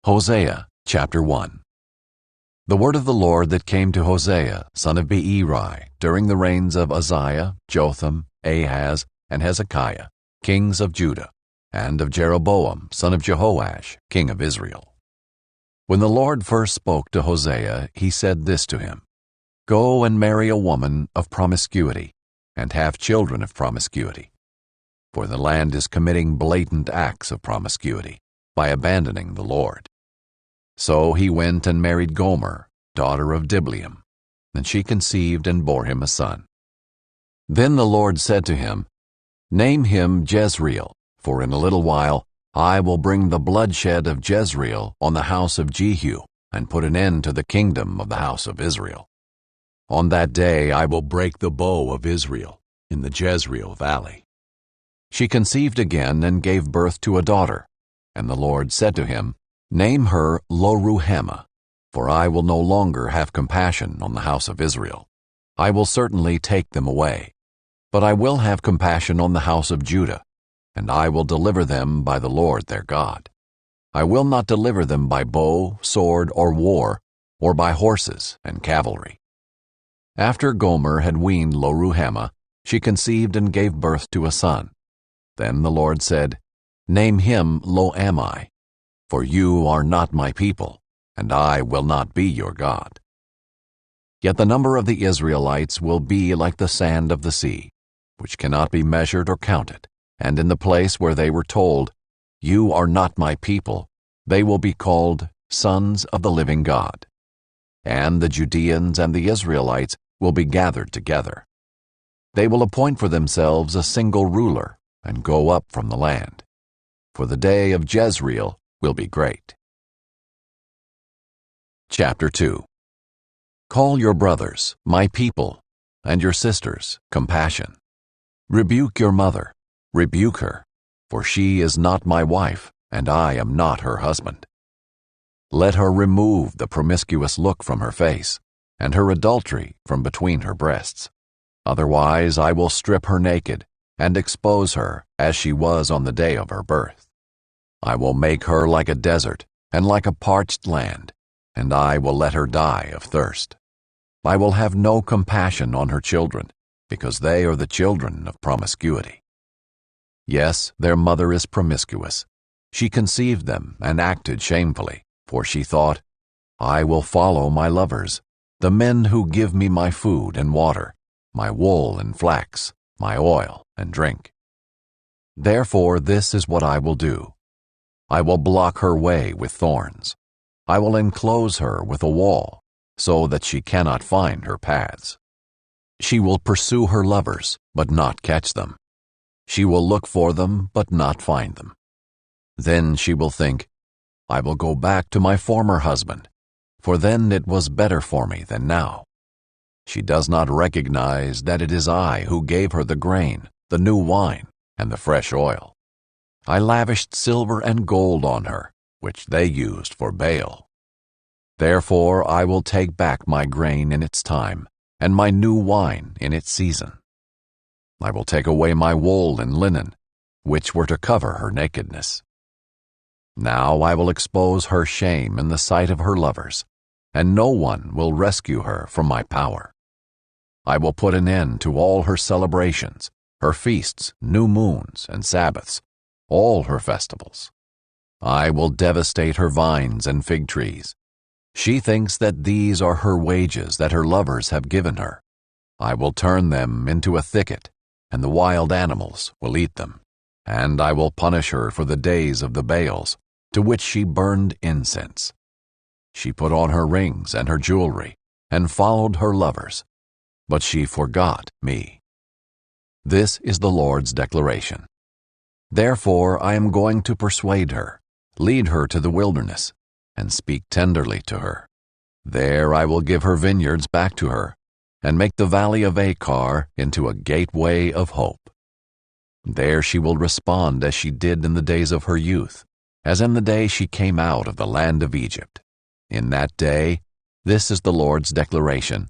Hosea chapter 1. The word of the Lord that came to Hosea, son of Beeri, during the reigns of Uzziah, Jotham, Ahaz, and Hezekiah, kings of Judah, and of Jeroboam, son of Jehoash, king of Israel. When the Lord first spoke to Hosea, he said this to him: Go and marry a woman of promiscuity, and have children of promiscuity. For the land is committing blatant acts of promiscuity by abandoning the Lord. So he went and married Gomer, daughter of Diblaim, and she conceived and bore him a son. Then the Lord said to him, Name him Jezreel, for in a little while I will bring the bloodshed of Jezreel on the house of Jehu, and put an end to the kingdom of the house of Israel. On that day I will break the bow of Israel in the Jezreel valley. She conceived again and gave birth to a daughter, and the Lord said to him, Name her Lo-ruhamah, for I will no longer have compassion on the house of Israel. I will certainly take them away, but I will have compassion on the house of Judah, and I will deliver them by the Lord their God. I will not deliver them by bow, sword, or war, or by horses and cavalry. After Gomer had weaned Lo-ruhamah, she conceived and gave birth to a son. Then the Lord said, Name him Lo-ammi, for you are not my people, and I will not be your God. Yet the number of the Israelites will be like the sand of the sea, which cannot be measured or counted, and in the place where they were told, You are not my people, they will be called sons of the living God. And the Judeans and the Israelites will be gathered together. They will appoint for themselves a single ruler, and go up from the land. For the day of Jezreel will be great. Chapter 2. Call your brothers, my people, and your sisters, compassion. Rebuke your mother, rebuke her, for she is not my wife, and I am not her husband. Let her remove the promiscuous look from her face, and her adultery from between her breasts. Otherwise I will strip her naked, and expose her as she was on the day of her birth. I will make her like a desert, and like a parched land, and I will let her die of thirst. I will have no compassion on her children, because they are the children of promiscuity. Yes, their mother is promiscuous. She conceived them and acted shamefully, for she thought, I will follow my lovers, the men who give me my food and water, my wool and flax, my oil and drink. Therefore this is what I will do. I will block her way with thorns. I will enclose her with a wall, so that she cannot find her paths. She will pursue her lovers, but not catch them. She will look for them, but not find them. Then she will think, I will go back to my former husband, for then it was better for me than now. She does not recognize that it is I who gave her the grain, the new wine, and the fresh oil. I lavished silver and gold on her, which they used for Baal. Therefore I will take back my grain in its time, and my new wine in its season. I will take away my wool and linen, which were to cover her nakedness. Now I will expose her shame in the sight of her lovers, and no one will rescue her from my power. I will put an end to all her celebrations, her feasts, new moons, and Sabbaths, all her festivals. I will devastate her vines and fig trees. She thinks that these are her wages that her lovers have given her. I will turn them into a thicket, and the wild animals will eat them. And I will punish her for the days of the Baals, to which she burned incense. She put on her rings and her jewelry, and followed her lovers, but she forgot me. This is the Lord's declaration. Therefore I am going to persuade her, lead her to the wilderness, and speak tenderly to her. There I will give her vineyards back to her, and make the valley of Achor into a gateway of hope. There she will respond as she did in the days of her youth, as in the day she came out of the land of Egypt. In that day, this is the Lord's declaration: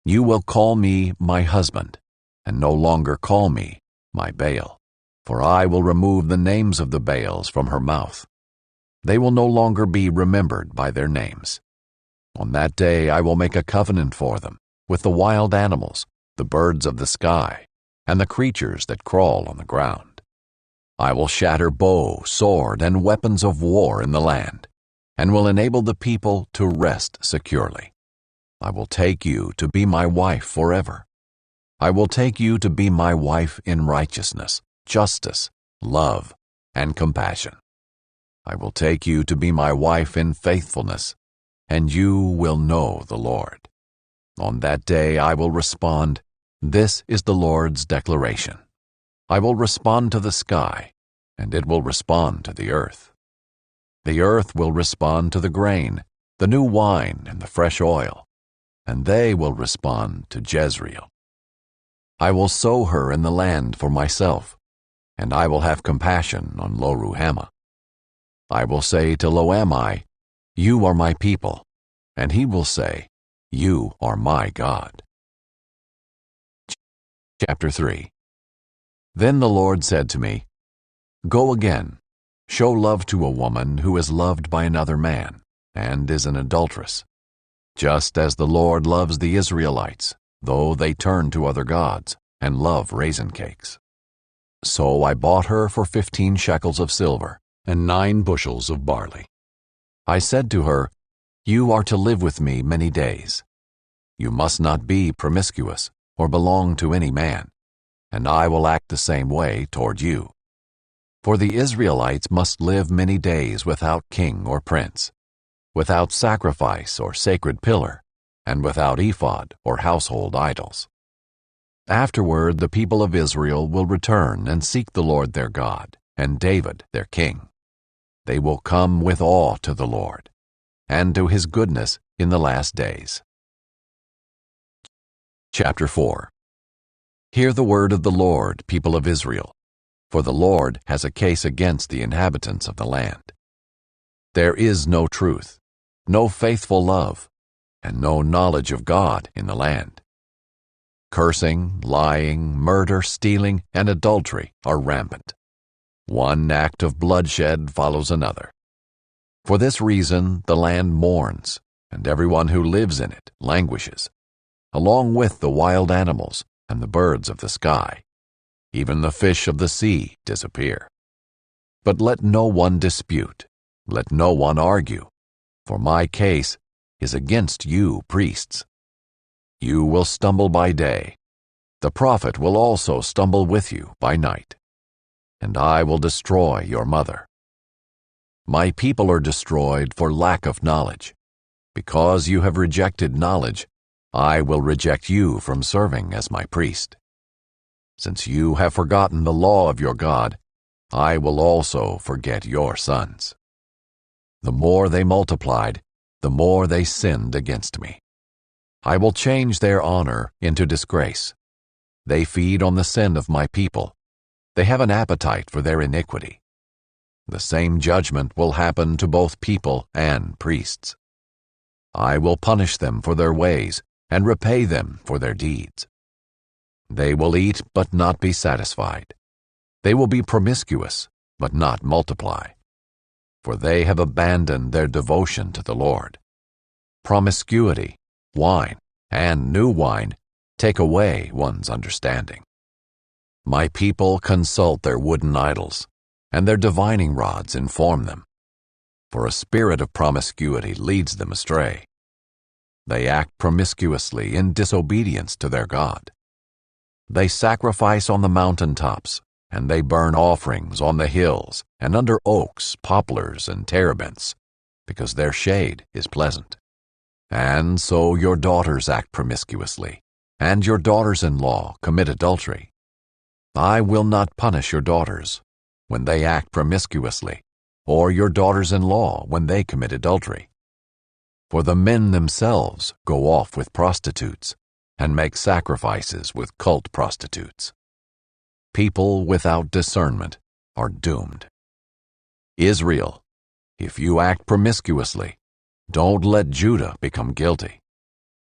You will call me my husband, and no longer call me my Baal. For I will remove the names of the Baals from her mouth. They will no longer be remembered by their names. On that day I will make a covenant for them with the wild animals, the birds of the sky, and the creatures that crawl on the ground. I will shatter bow, sword, and weapons of war in the land, and will enable the people to rest securely. I will take you to be my wife forever. I will take you to be my wife in righteousness, justice, love, and compassion. I will take you to be my wife in faithfulness, and you will know the Lord. On that day I will respond, "This is the Lord's declaration." I will respond to the sky, and it will respond to the earth. The earth will respond to the grain, the new wine, and the fresh oil, and they will respond to Jezreel. I will sow her in the land for myself, and I will have compassion on Lo-ruhamah. I will say to Lo-ammi, "You are my people," and he will say, "You are my God." Chapter 3. Then the Lord said to me, "Go again, show love to a woman who is loved by another man, and is an adulteress, just as the Lord loves the Israelites, though they turn to other gods and love raisin cakes." So I bought her for 15 shekels of silver and 9 bushels of barley. I said to her, "You are to live with me many days. You must not be promiscuous or belong to any man, and I will act the same way toward you. For the Israelites must live many days without king or prince, without sacrifice or sacred pillar, and without ephod or household idols. Afterward the people of Israel will return and seek the Lord their God and David their king. They will come with awe to the Lord and to his goodness in the last days." Chapter 4. Hear the word of the Lord, people of Israel, for the Lord has a case against the inhabitants of the land. There is no truth, no faithful love, and no knowledge of God in the land. Cursing, lying, murder, stealing, and adultery are rampant. One act of bloodshed follows another. For this reason the land mourns, and everyone who lives in it languishes, along with the wild animals and the birds of the sky. Even the fish of the sea disappear. But let no one dispute, let no one argue, for my case is against you priests. You will stumble by day. The prophet will also stumble with you by night. And I will destroy your mother. My people are destroyed for lack of knowledge. Because you have rejected knowledge, I will reject you from serving as my priest. Since you have forgotten the law of your God, I will also forget your sons. The more they multiplied, the more they sinned against me. I will change their honor into disgrace. They feed on the sin of my people. They have an appetite for their iniquity. The same judgment will happen to both people and priests. I will punish them for their ways and repay them for their deeds. They will eat but not be satisfied. They will be promiscuous but not multiply. For they have abandoned their devotion to the Lord. Promiscuity, wine, and new wine take away one's understanding. My people consult their wooden idols, and their divining rods inform them. For a spirit of promiscuity leads them astray. They act promiscuously in disobedience to their God. They sacrifice on the mountaintops, and they burn offerings on the hills and under oaks, poplars, and terebinths, because their shade is pleasant. And so your daughters act promiscuously, and your daughters-in-law commit adultery. I will not punish your daughters when they act promiscuously, or your daughters-in-law when they commit adultery. For the men themselves go off with prostitutes and make sacrifices with cult prostitutes. People without discernment are doomed. Israel, if you act promiscuously, don't let Judah become guilty.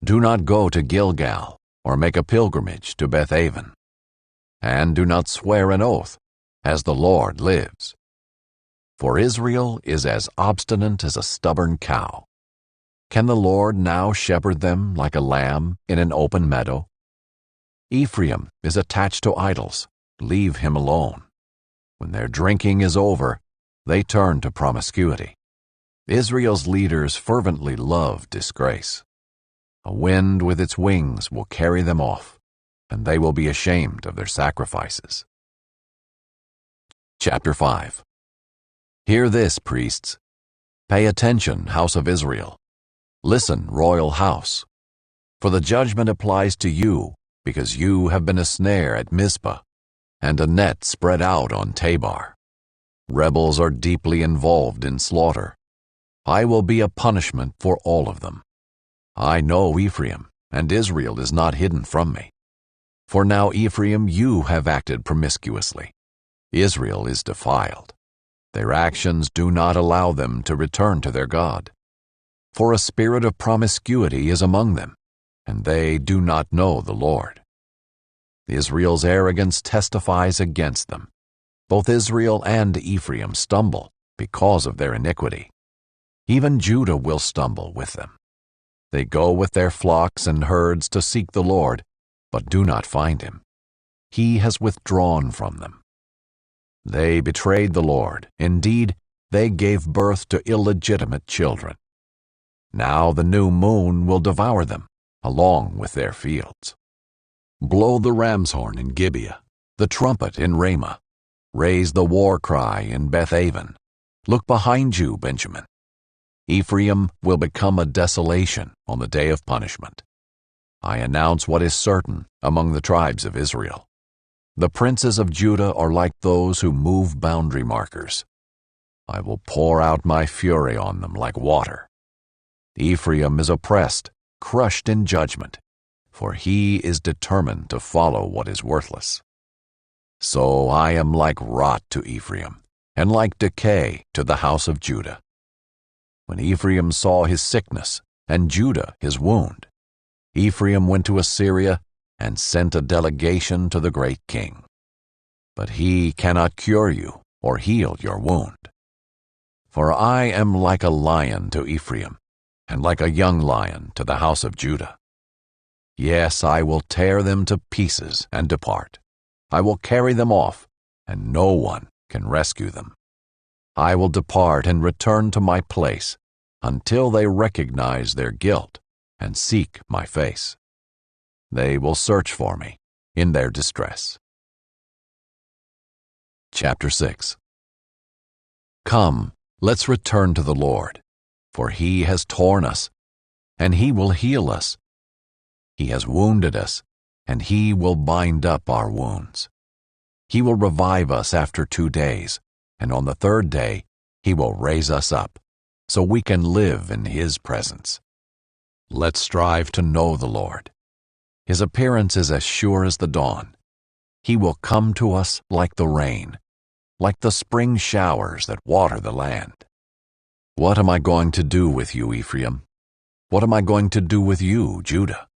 Do not go to Gilgal or make a pilgrimage to Beth-aven. And do not swear an oath, as the Lord lives. For Israel is as obstinate as a stubborn cow. Can the Lord now shepherd them like a lamb in an open meadow? Ephraim is attached to idols. Leave him alone. When their drinking is over, they turn to promiscuity. Israel's leaders fervently love disgrace. A wind with its wings will carry them off, and they will be ashamed of their sacrifices. Chapter 5. Hear this, priests. Pay attention, house of Israel. Listen, royal house. For the judgment applies to you, because you have been a snare at Mizpah, and a net spread out on Tabor. Rebels are deeply involved in slaughter. I will be a punishment for all of them. I know Ephraim, and Israel is not hidden from me. For now, Ephraim, you have acted promiscuously. Israel is defiled. Their actions do not allow them to return to their God. For a spirit of promiscuity is among them, and they do not know the Lord. Israel's arrogance testifies against them. Both Israel and Ephraim stumble because of their iniquity. Even Judah will stumble with them. They go with their flocks and herds to seek the Lord, but do not find him. He has withdrawn from them. They betrayed the Lord. Indeed, they gave birth to illegitimate children. Now the new moon will devour them, along with their fields. Blow the ram's horn in Gibeah, the trumpet in Ramah. Raise the war cry in Beth-aven. Look behind you, Benjamin. Ephraim will become a desolation on the day of punishment. I announce what is certain among the tribes of Israel. The princes of Judah are like those who move boundary markers. I will pour out my fury on them like water. Ephraim is oppressed, crushed in judgment, for he is determined to follow what is worthless. So I am like rot to Ephraim, and like decay to the house of Judah. When Ephraim saw his sickness, and Judah his wound, Ephraim went to Assyria and sent a delegation to the great king. But he cannot cure you or heal your wound. For I am like a lion to Ephraim, and like a young lion to the house of Judah. Yes, I will tear them to pieces and depart. I will carry them off, and no one can rescue them. I will depart and return to my place until they recognize their guilt and seek my face. They will search for me in their distress. Chapter 6. Come, let's return to the Lord, for he has torn us, and he will heal us. He has wounded us, and he will bind up our wounds. He will revive us after 2 days, and on the 3rd day he will raise us up, so we can live in his presence. Let's strive to know the Lord. His appearance is as sure as the dawn. He will come to us like the rain, like the spring showers that water the land. What am I going to do with you, Ephraim? What am I going to do with you, Judah?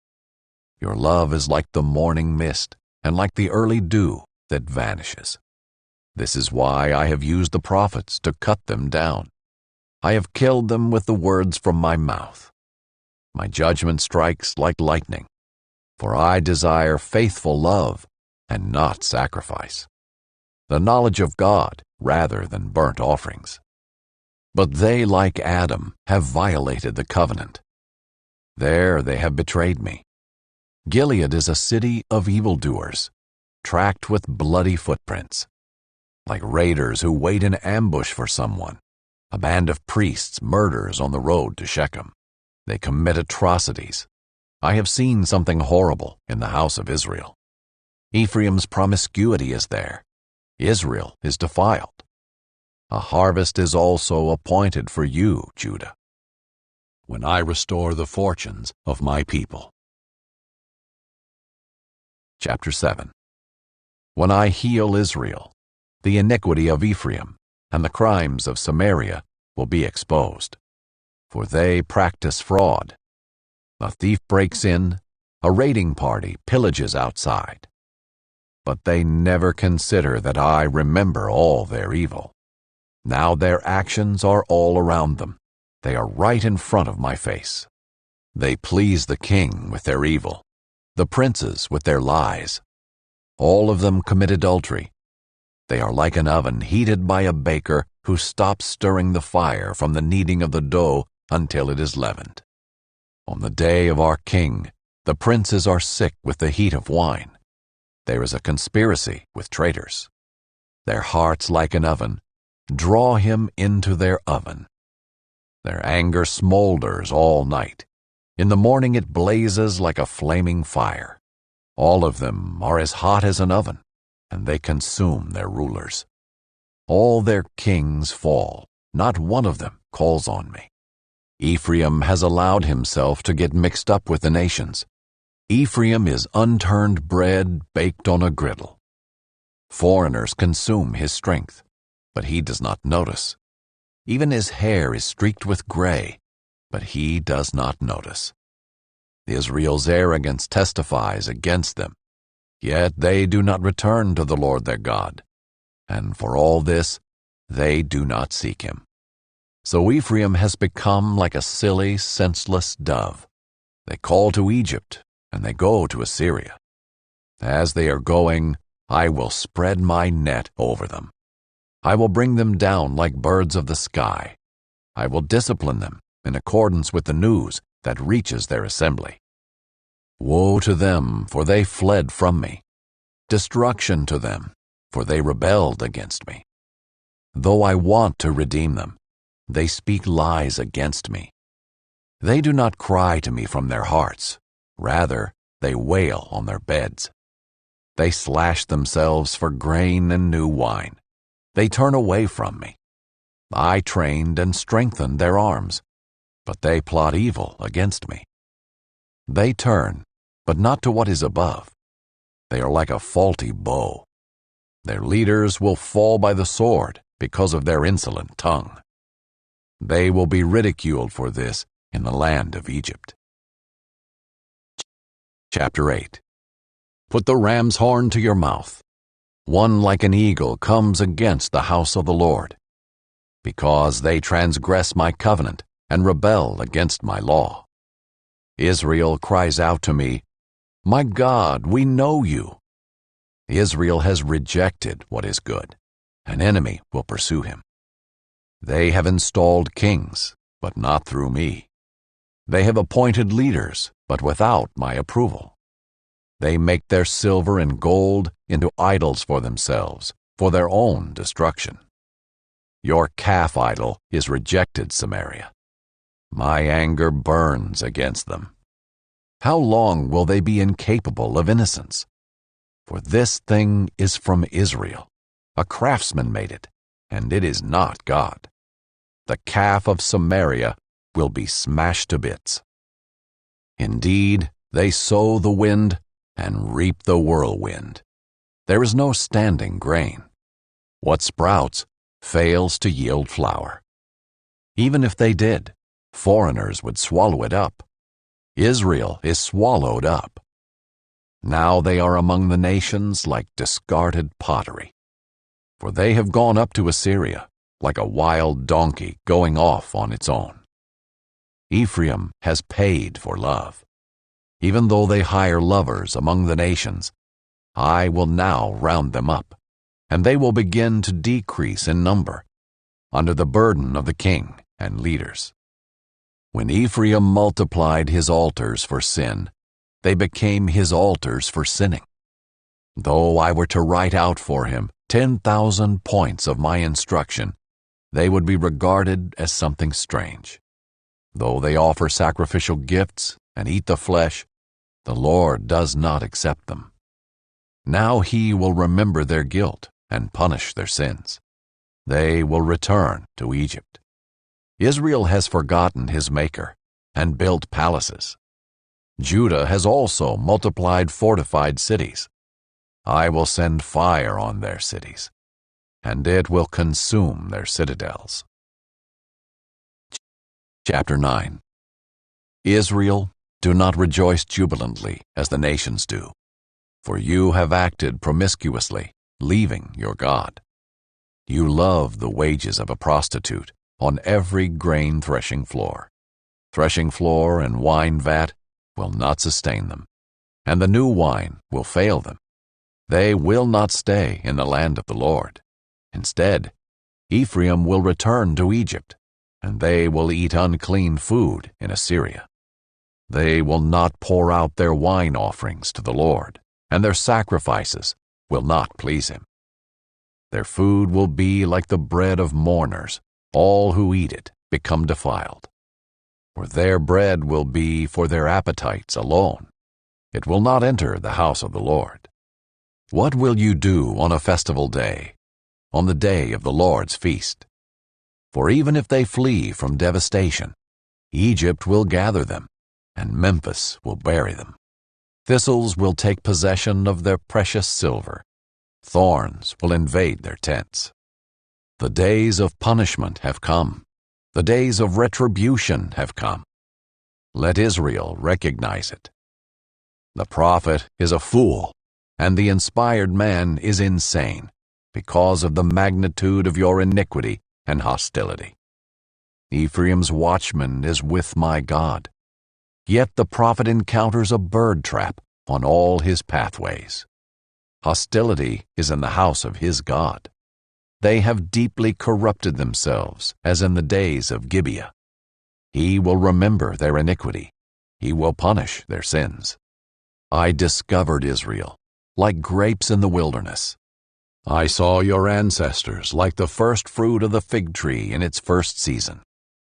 Your love is like the morning mist, and like the early dew that vanishes. This is why I have used the prophets to cut them down. I have killed them with the words from my mouth. My judgment strikes like lightning, for I desire faithful love and not sacrifice, the knowledge of God rather than burnt offerings. But they, like Adam, have violated the covenant. There they have betrayed me. Gilead is a city of evildoers, tracked with bloody footprints. Like raiders who wait in ambush for someone, a band of priests murders on the road to Shechem. They commit atrocities. I have seen something horrible in the house of Israel. Ephraim's promiscuity is there. Israel is defiled. A harvest is also appointed for you, Judah, when I restore the fortunes of my people. Chapter 7. When I heal Israel, the iniquity of Ephraim and the crimes of Samaria will be exposed, for they practice fraud. A thief breaks in, a raiding party pillages outside. But they never consider that I remember all their evil. Now their actions are all around them. They are right in front of my face. They please the king with their evil, the princes with their lies. All of them commit adultery. They are like an oven heated by a baker who stops stirring the fire from the kneading of the dough until it is leavened. On the day of our king, the princes are sick with the heat of wine. There is a conspiracy with traitors. Their hearts, like an oven, draw him into their oven. Their anger smolders all night. In the morning it blazes like a flaming fire. All of them are as hot as an oven, and they consume their rulers. All their kings fall. Not one of them calls on me. Ephraim has allowed himself to get mixed up with the nations. Ephraim is unturned bread baked on a griddle. Foreigners consume his strength, but he does not notice. Even his hair is streaked with gray, but he does not notice. Israel's arrogance testifies against them, yet they do not return to the Lord their God, and for all this they do not seek him. So Ephraim has become like a silly, senseless dove. They call to Egypt, and they go to Assyria. As they are going, I will spread my net over them. I will bring them down like birds of the sky. I will discipline them in accordance with the news that reaches their assembly. Woe to them, for they fled from me. Destruction to them, for they rebelled against me. Though I want to redeem them, they speak lies against me. They do not cry to me from their hearts. Rather, they wail on their beds. They slash themselves for grain and new wine. They turn away from me. I trained and strengthened their arms, but they plot evil against me. They turn, but not to what is above. They are like a faulty bow. Their leaders will fall by the sword because of their insolent tongue. They will be ridiculed for this in the land of Egypt. Chapter 8. Put the ram's horn to your mouth. One like an eagle comes against the house of the Lord, because they transgress my covenant and rebel against my law. Israel cries out to me, My God, we know you. Israel has rejected what is good. An enemy will pursue him. They have installed kings, but not through me. They have appointed leaders, but without my approval. They make their silver and gold into idols for themselves, for their own destruction. Your calf idol is rejected, Samaria. My anger burns against them. How long will they be incapable of innocence? For this thing is from Israel. A craftsman made it, and it is not God. The calf of Samaria will be smashed to bits. Indeed, they sow the wind and reap the whirlwind. There is no standing grain. What sprouts fails to yield flour. Even if they did, foreigners would swallow it up. Israel is swallowed up. Now they are among the nations like discarded pottery. For they have gone up to Assyria, like a wild donkey going off on its own. Ephraim has paid for love. Even though they hire lovers among the nations, I will now round them up, and they will begin to decrease in number, under the burden of the king and leaders. When Ephraim multiplied his altars for sin, they became his altars for sinning. Though I were to write out for him 10,000 points of my instruction, they would be regarded as something strange. Though they offer sacrificial gifts and eat the flesh, the Lord does not accept them. Now he will remember their guilt and punish their sins. They will return to Egypt. Israel has forgotten his Maker and built palaces. Judah has also multiplied fortified cities. I will send fire on their cities, and it will consume their citadels. Chapter 9. Israel, do not rejoice jubilantly as the nations do, for you have acted promiscuously, leaving your God. You love the wages of a prostitute on every grain threshing floor. Threshing floor and wine vat will not sustain them, and the new wine will fail them. They will not stay in the land of the Lord. Instead, Ephraim will return to Egypt, and they will eat unclean food in Assyria. They will not pour out their wine offerings to the Lord, and their sacrifices will not please him. Their food will be like the bread of mourners. All who eat it become defiled. For their bread will be for their appetites alone. It will not enter the house of the Lord. What will you do on a festival day, on the day of the Lord's feast? For even if they flee from devastation, Egypt will gather them, and Memphis will bury them. Thistles will take possession of their precious silver. Thorns will invade their tents. The days of punishment have come. The days of retribution have come. Let Israel recognize it. The prophet is a fool, and the inspired man is insane, because of the magnitude of your iniquity and hostility. Ephraim's watchman is with my God, yet the prophet encounters a bird trap on all his pathways. Hostility is in the house of his God. They have deeply corrupted themselves, as in the days of Gibeah. He will remember their iniquity. He will punish their sins. I discovered Israel, like grapes in the wilderness. I saw your ancestors like the first fruit of the fig tree in its first season.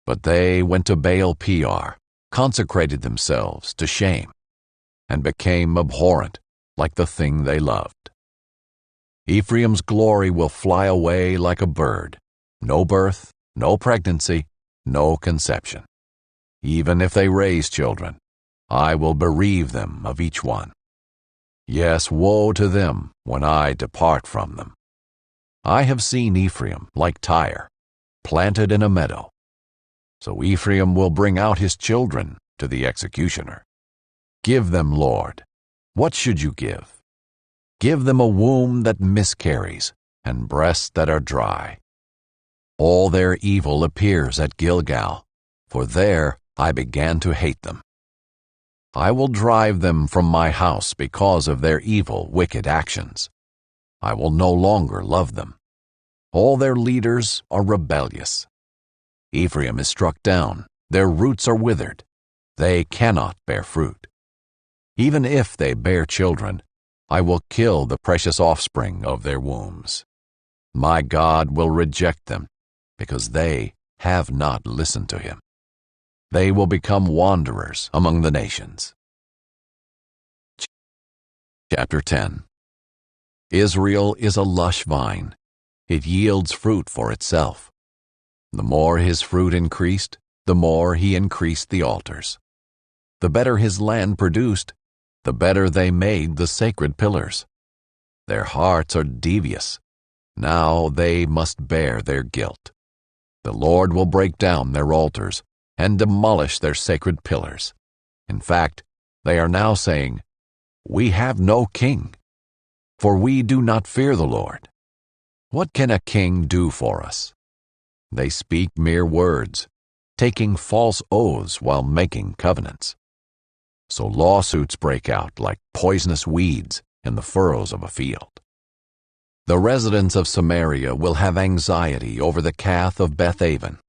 But they went to Baal Peor, consecrated themselves to shame, and became abhorrent like the thing they loved. Ephraim's glory will fly away like a bird. No birth, no pregnancy, no conception. Even if they raise children, I will bereave them of each one. Yes, woe to them when I depart from them. I have seen Ephraim like Tyre, planted in a meadow. So Ephraim will bring out his children to the executioner. Give them, Lord. What should you give? Give them a womb that miscarries and breasts that are dry. All their evil appears at Gilgal, for there I began to hate them. I will drive them from my house because of their evil, wicked actions. I will no longer love them. All their leaders are rebellious. Ephraim is struck down, their roots are withered. They cannot bear fruit. Even if they bear children, I will kill the precious offspring of their wombs. My God will reject them, because they have not listened to him. They will become wanderers among the nations. Chapter 10. Israel is a lush vine. It yields fruit for itself. The more his fruit increased, the more he increased the altars. The better his land produced, the better they made the sacred pillars. Their hearts are devious. Now they must bear their guilt. The Lord will break down their altars and demolish their sacred pillars. In fact, they are now saying, "We have no king, for we do not fear the Lord. What can a king do for us?" They speak mere words, taking false oaths while making covenants. So lawsuits break out like poisonous weeds in the furrows of a field. The residents of Samaria will have anxiety over the calf of Beth-aven.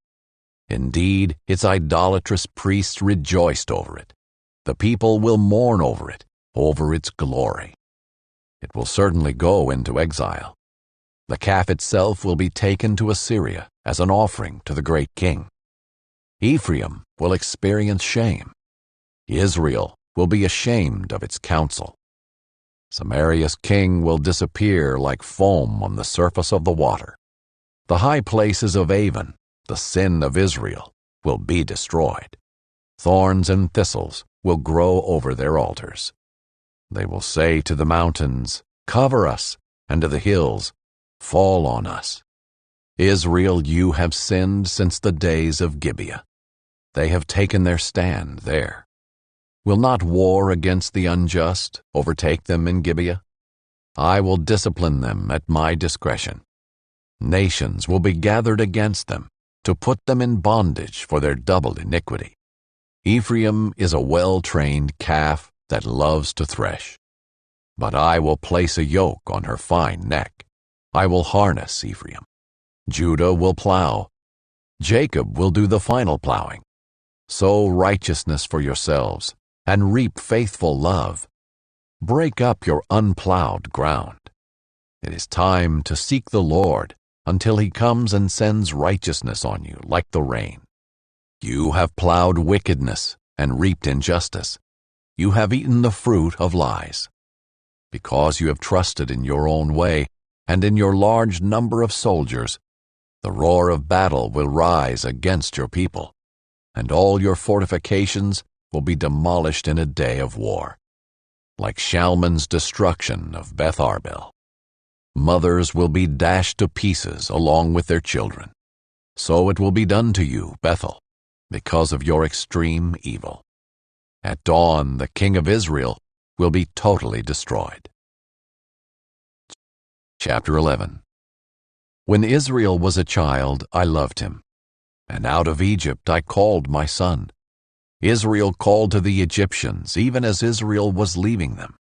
Indeed, its idolatrous priests rejoiced over it. The people will mourn over its glory. It will certainly go into exile. The calf itself will be taken to Assyria as an offering to the great king. Ephraim will experience shame. Israel will be ashamed of its counsel. Samaria's king will disappear like foam on the surface of the water. The high places of Avon, the sin of Israel, will be destroyed. Thorns and thistles will grow over their altars. They will say to the mountains, "Cover us," and to the hills, "Fall on us." Israel, you have sinned since the days of Gibeah. They have taken their stand there. Will not war against the unjust overtake them in Gibeah? I will discipline them at my discretion. Nations will be gathered against them to put them in bondage for their double iniquity. Ephraim is a well-trained calf that loves to thresh. But I will place a yoke on her fine neck. I will harness Ephraim. Judah will plow. Jacob will do the final plowing. Sow righteousness for yourselves, and reap faithful love. Break up your unplowed ground. It is time to seek the Lord until he comes and sends righteousness on you like the rain. You have plowed wickedness and reaped injustice. You have eaten the fruit of lies. Because you have trusted in your own way and in your large number of soldiers, the roar of battle will rise against your people, and all your fortifications will be demolished in a day of war, like Shalman's destruction of Beth Arbel. Mothers will be dashed to pieces along with their children. So it will be done to you, Bethel, because of your extreme evil. At dawn, the king of Israel will be totally destroyed. Chapter 11. When Israel was a child, I loved him, and out of Egypt I called my son. Israel called to the Egyptians, even as Israel was leaving them.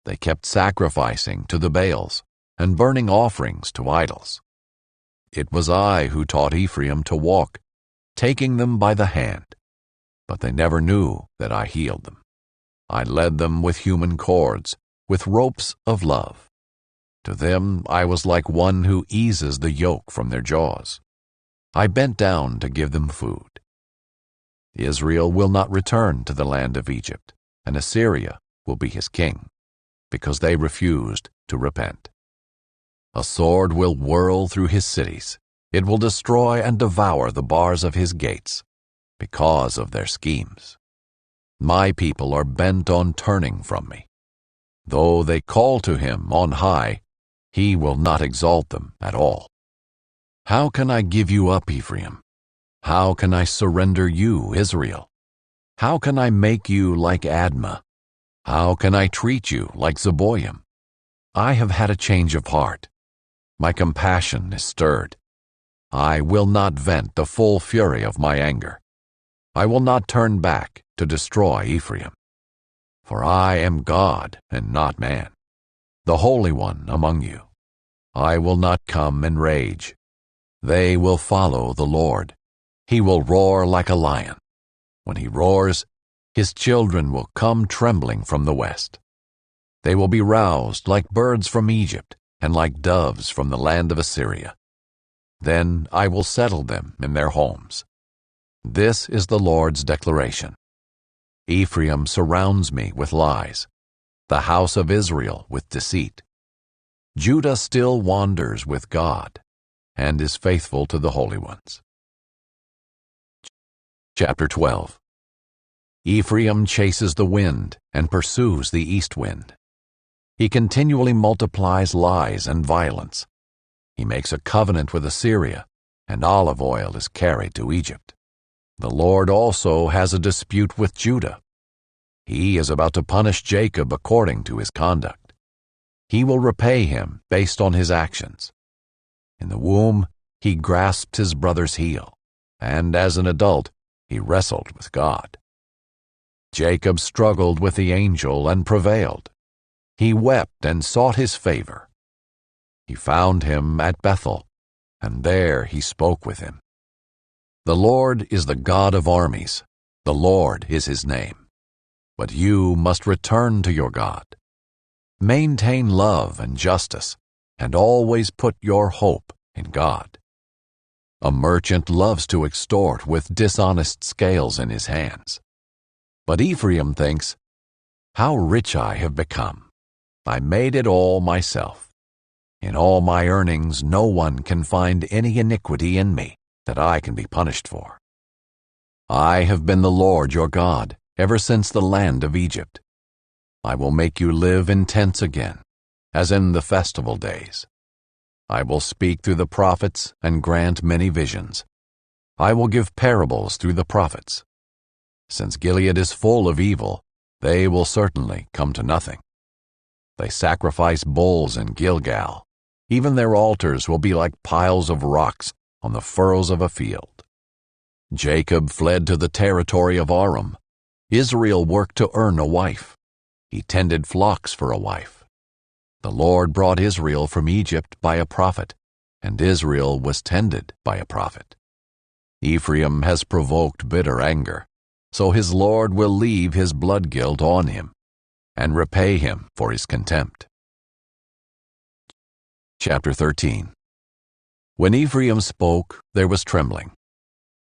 They kept sacrificing to the Baals and burning offerings to idols. It was I who taught Ephraim to walk, taking them by the hand, but they never knew that I healed them. I led them with human cords, with ropes of love. To them I was like one who eases the yoke from their jaws. I bent down to give them food. Israel will not return to the land of Egypt, and Assyria will be his king, because they refused to repent. A sword will whirl through his cities. It will destroy and devour the bars of his gates, because of their schemes. My people are bent on turning from me. Though they call to him on high, he will not exalt them at all. How can I give you up, Ephraim? How can I surrender you, Israel? How can I make you like Admah? How can I treat you like Zeboim? I have had a change of heart. My compassion is stirred. I will not vent the full fury of my anger. I will not turn back to destroy Ephraim. For I am God and not man, the Holy One among you. I will not come and rage. They will follow the Lord. He will roar like a lion. When he roars, his children will come trembling from the west. They will be roused like birds from Egypt and like doves from the land of Assyria. Then I will settle them in their homes. This is the Lord's declaration. Ephraim surrounds me with lies, the house of Israel with deceit. Judah still wanders with God and is faithful to the holy ones. Chapter 12. Ephraim chases the wind and pursues the east wind. He continually multiplies lies and violence. He makes a covenant with Assyria, and olive oil is carried to Egypt. The Lord also has a dispute with Judah. He is about to punish Jacob according to his conduct. He will repay him based on his actions. In the womb, he grasped his brother's heel, and as an adult, he wrestled with God. Jacob struggled with the angel and prevailed. He wept and sought his favor. He found him at Bethel, and there he spoke with him. The Lord is the God of armies. The Lord is his name. But you must return to your God. Maintain love and justice, and always put your hope in God. A merchant loves to extort with dishonest scales in his hands. But Ephraim thinks, "How rich I have become! I made it all myself. In all my earnings, no one can find any iniquity in me that I can be punished for. I have been the Lord your God ever since the land of Egypt. I will make you live in tents again, as in the festival days. I will speak through the prophets and grant many visions. I will give parables through the prophets. Since Gilead is full of evil, they will certainly come to nothing. They sacrifice bulls in Gilgal. Even their altars will be like piles of rocks on the furrows of a field. Jacob fled to the territory of Aram. Israel worked to earn a wife. He tended flocks for a wife. The Lord brought Israel from Egypt by a prophet, and Israel was tended by a prophet. Ephraim has provoked bitter anger, so his Lord will leave his blood guilt on him and repay him for his contempt. Chapter 13. When Ephraim spoke, there was trembling.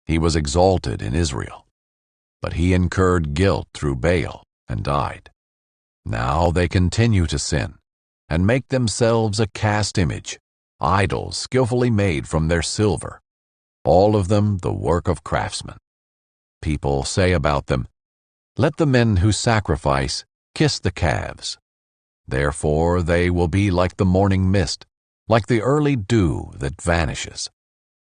He was exalted in Israel, but he incurred guilt through Baal and died. Now they continue to sin and make themselves a cast image, idols skillfully made from their silver, all of them the work of craftsmen. People say about them, "Let the men who sacrifice kiss the calves." Therefore they will be like the morning mist, like the early dew that vanishes,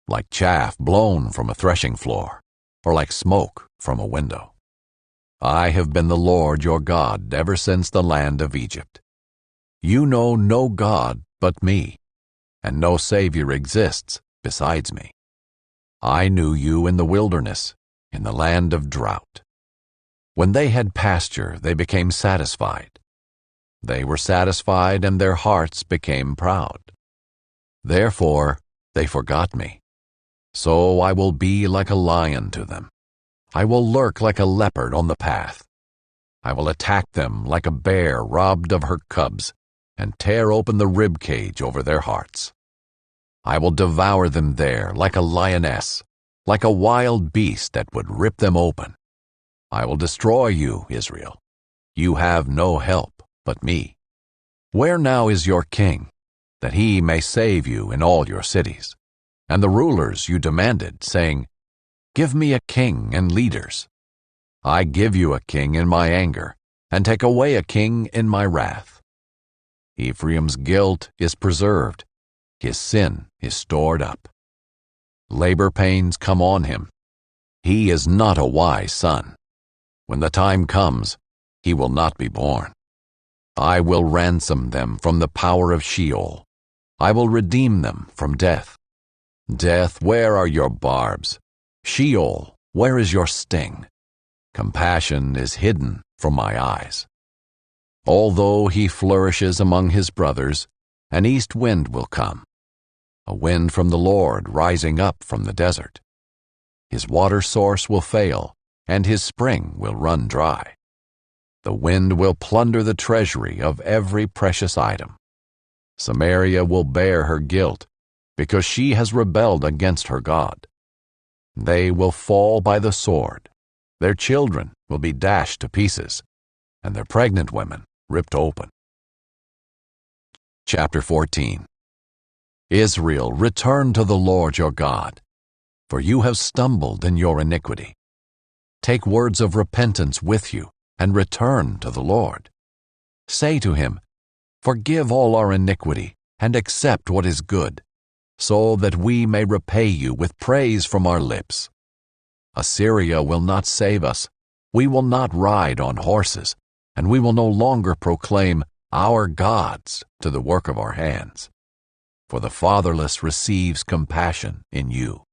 like chaff blown from a threshing floor, or like smoke from a window. I have been the Lord your God ever since the land of Egypt. You know no God but me, and no Savior exists besides me. I knew you in the wilderness, in the land of drought. When they had pasture, they became satisfied. They were satisfied, and their hearts became proud. Therefore they forgot me. So I will be like a lion to them. I will lurk like a leopard on the path. I will attack them like a bear robbed of her cubs, and tear open the rib cage over their hearts. I will devour them there like a lioness, like a wild beast that would rip them open. I will destroy you, Israel. You have no help but me. Where now is your king, that he may save you in all your cities? And the rulers you demanded, saying, "Give me a king and leaders." I give you a king in my anger, and take away a king in my wrath. Ephraim's guilt is preserved, his sin is stored up. Labor pains come on him. He is not a wise son. When the time comes, he will not be born. I will ransom them from the power of Sheol. I will redeem them from death. Death, where are your barbs? Sheol, where is your sting? Compassion is hidden from my eyes. Although he flourishes among his brothers, an east wind will come, a wind from the Lord rising up from the desert. His water source will fail, and his spring will run dry. The wind will plunder the treasury of every precious item. Samaria will bear her guilt, because she has rebelled against her God. They will fall by the sword. Their children will be dashed to pieces, and their pregnant women ripped open. Chapter 14. Israel, return to the Lord your God, for you have stumbled in your iniquity. Take words of repentance with you, and return to the Lord. Say to him, "Forgive all our iniquity, and accept what is good, so that we may repay you with praise from our lips." Assyria will not save us. We will not ride on horses, and we will no longer proclaim our gods to the work of our hands. For the fatherless receives compassion in you.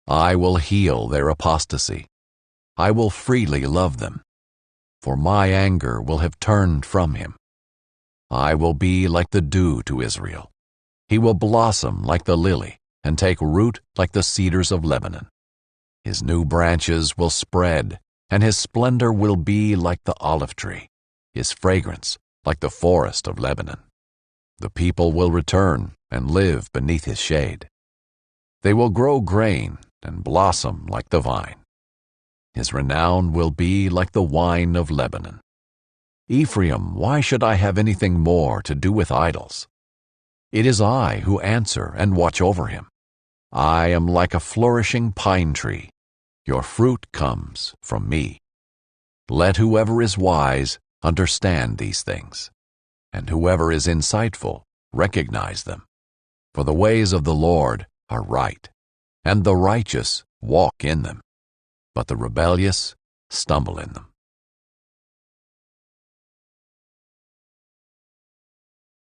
I will heal their apostasy. I will freely love them, for my anger will have turned from him. I will be like the dew to Israel. He will blossom like the lily and take root like the cedars of Lebanon. His new branches will spread, and his splendor will be like the olive tree, his fragrance like the forest of Lebanon. The people will return and live beneath his shade. They will grow grain and blossom like the vine. His renown will be like the wine of Lebanon. Ephraim, why should I have anything more to do with idols? It is I who answer and watch over him. I am like a flourishing pine tree. Your fruit comes from me. Let whoever is wise understand these things, and whoever is insightful recognize them. For the ways of the Lord are right, and the righteous walk in them, but the rebellious stumble in them.